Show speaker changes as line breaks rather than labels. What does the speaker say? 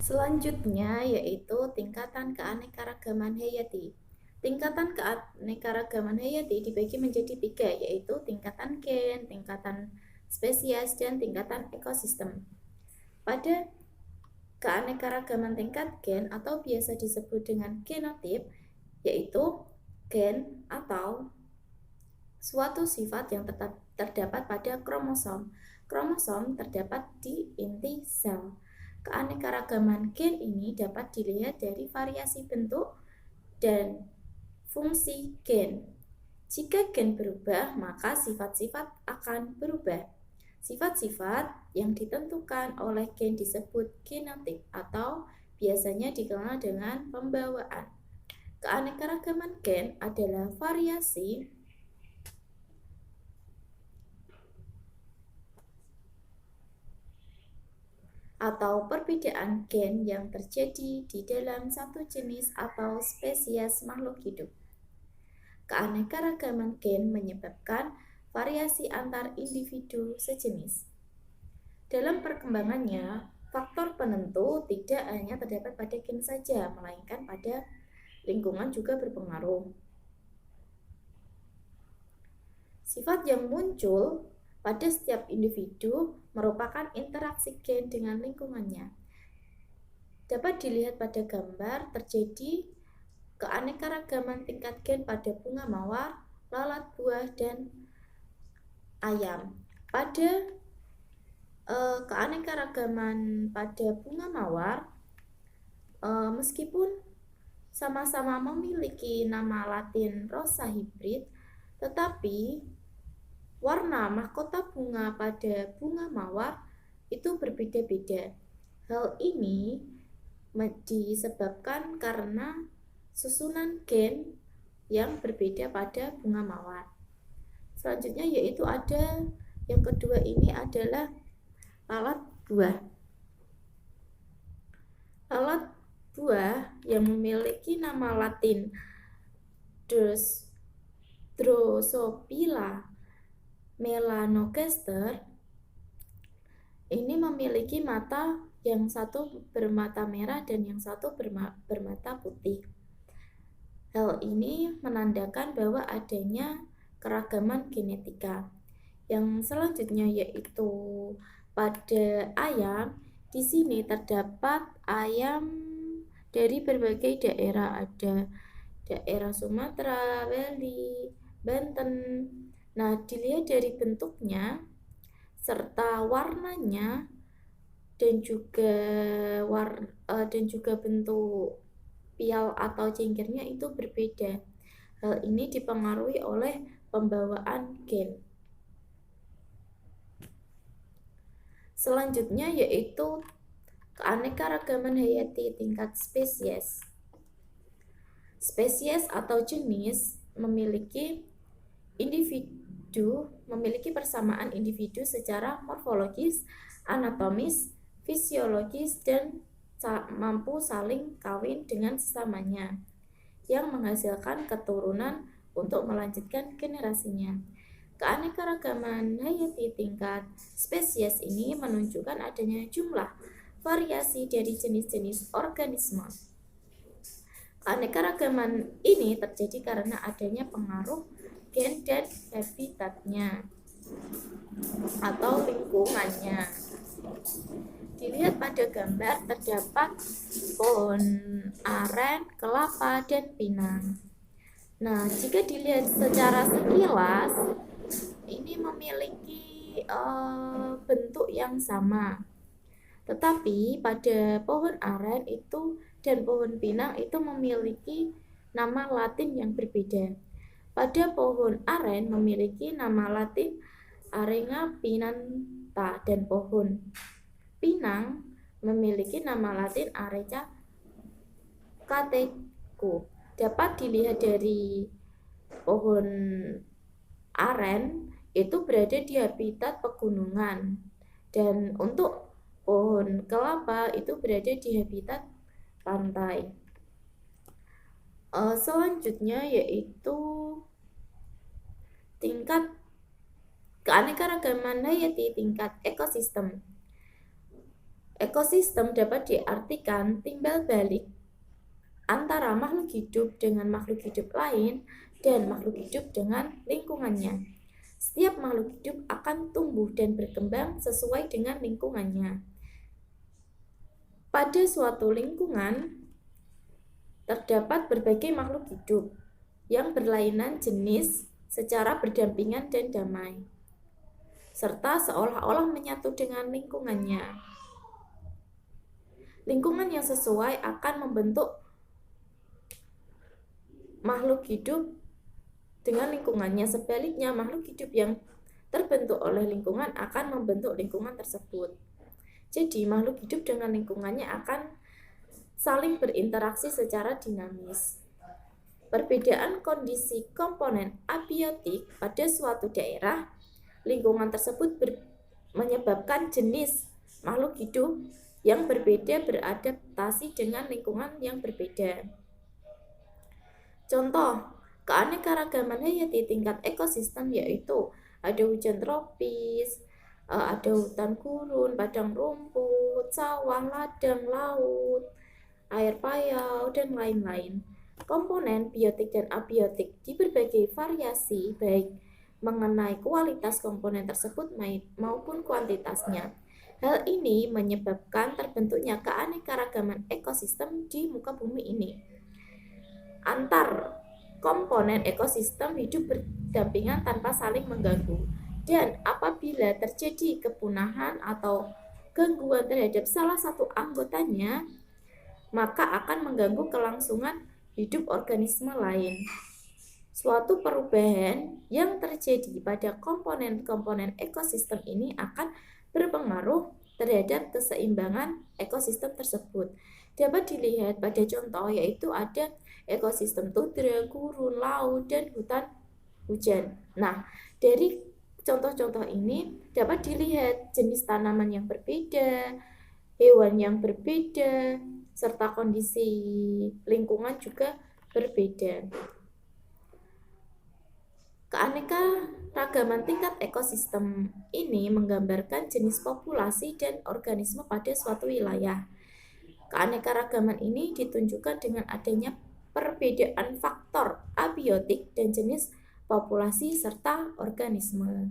Selanjutnya yaitu tingkatan keanekaragaman hayati. Tingkatan keanekaragaman hayati dibagi menjadi 3, yaitu tingkatan gen, tingkatan spesies, dan tingkatan ekosistem. Pada keanekaragaman tingkat gen atau biasa disebut dengan genotip, yaitu gen atau suatu sifat yang terdapat pada kromosom. Kromosom terdapat di inti sel. Keanekaragaman gen ini dapat dilihat dari variasi bentuk dan fungsi gen. Jika gen berubah, maka sifat-sifat akan berubah. Sifat-sifat yang ditentukan oleh gen disebut genotip atau biasanya dikenal dengan pembawaan. Keanekaragaman gen adalah variasi atau perbedaan gen yang terjadi di dalam satu jenis atau spesies makhluk hidup. Keanekaragaman gen menyebabkan variasi antar individu sejenis. Dalam perkembangannya, faktor penentu tidak hanya terdapat pada gen saja, melainkan pada lingkungan juga berpengaruh. Sifat yang muncul pada setiap individu merupakan interaksi gen dengan lingkungannya. Dapat dilihat pada gambar terjadi keanekaragaman tingkat gen pada bunga mawar, lalat buah, dan ayam. Pada keanekaragaman pada bunga mawar, meskipun sama-sama memiliki nama latin Rosa hybrid, tetapi warna mahkota bunga pada bunga mawar itu berbeda-beda. Hal ini disebabkan karena susunan gen yang berbeda pada bunga mawar. Selanjutnya yaitu ada yang kedua ini adalah lalat buah. Lalat buah yang memiliki nama latin Drosophila melanogaster ini memiliki mata yang satu bermata merah dan yang satu bermata putih. Hal ini menandakan bahwa adanya keragaman genetika. Yang selanjutnya yaitu pada ayam, di sini terdapat ayam dari berbagai daerah, ada daerah Sumatera, Bali, Banten. Nah, dilihat dari bentuknya serta warnanya dan juga bentuk pial atau cengkirnya itu berbeda. Hal ini dipengaruhi oleh pembawaan gen. Selanjutnya yaitu keanekaragaman hayati tingkat spesies. Spesies atau jenis memiliki persamaan individu secara morfologis, anatomis, fisiologis, dan mampu saling kawin dengan sesamanya yang menghasilkan keturunan untuk melanjutkan generasinya. Keanekaragaman hayati tingkat spesies ini menunjukkan adanya jumlah variasi dari jenis-jenis organisme. Keanekaragaman ini terjadi karena adanya pengaruh gen dan habitatnya atau lingkungannya. Dilihat pada gambar terdapat pohon aren, kelapa, dan pinang. Nah, jika dilihat secara sekilas, ini memiliki bentuk yang sama. Tetapi pada pohon aren itu dan pohon pinang itu memiliki nama latin yang berbeda. Pada pohon aren memiliki nama latin Arenga pinanta dan pohon pinang memiliki nama latin Areca catechu. Dapat dilihat dari pohon aren itu berada di habitat pegunungan, dan untuk pohon kelapa itu berada di habitat pantai. Selanjutnya yaitu tingkat keanekaragaman hayati tingkat ekosistem. Ekosistem dapat diartikan timbal balik antara makhluk hidup dengan makhluk hidup lain dan makhluk hidup dengan lingkungannya. Setiap makhluk hidup akan tumbuh dan berkembang sesuai dengan lingkungannya. Pada suatu lingkungan, terdapat berbagai makhluk hidup yang berlainan jenis secara berdampingan dan damai, serta seolah-olah menyatu dengan lingkungannya. Lingkungan yang sesuai akan membentuk makhluk hidup dengan lingkungannya. Sebaliknya, makhluk hidup yang terbentuk oleh lingkungan akan membentuk lingkungan tersebut. Jadi, makhluk hidup dengan lingkungannya akan saling berinteraksi secara dinamis. Perbedaan kondisi komponen abiotik pada suatu daerah, lingkungan tersebut menyebabkan jenis makhluk hidup yang berbeda beradaptasi dengan lingkungan yang berbeda. Contoh, keanekaragaman hayati tingkat ekosistem yaitu ada hujan tropis, ada hutan gurun, padang rumput, sawah, ladang, laut, air payau, dan lain-lain. Komponen biotik dan abiotik di berbagai variasi baik mengenai kualitas komponen tersebut maupun kuantitasnya. Hal ini menyebabkan terbentuknya keanekaragaman ekosistem di muka bumi ini. Antar komponen ekosistem hidup berdampingan tanpa saling mengganggu. Dan apabila terjadi kepunahan atau gangguan terhadap salah satu anggotanya, maka akan mengganggu kelangsungan hidup organisme lain. Suatu perubahan yang terjadi pada komponen-komponen ekosistem ini akan berpengaruh terhadap keseimbangan ekosistem tersebut. Dapat dilihat pada contoh yaitu ada ekosistem tundra, gurun, laut, dan hutan hujan. Nah, dari contoh-contoh ini dapat dilihat jenis tanaman yang berbeda, hewan yang berbeda, serta kondisi lingkungan juga berbeda. Keanekaragaman tingkat ekosistem ini menggambarkan jenis populasi dan organisme pada suatu wilayah. Keanekaragaman ini ditunjukkan dengan adanya perbedaan faktor abiotik dan jenis populasi serta organisme.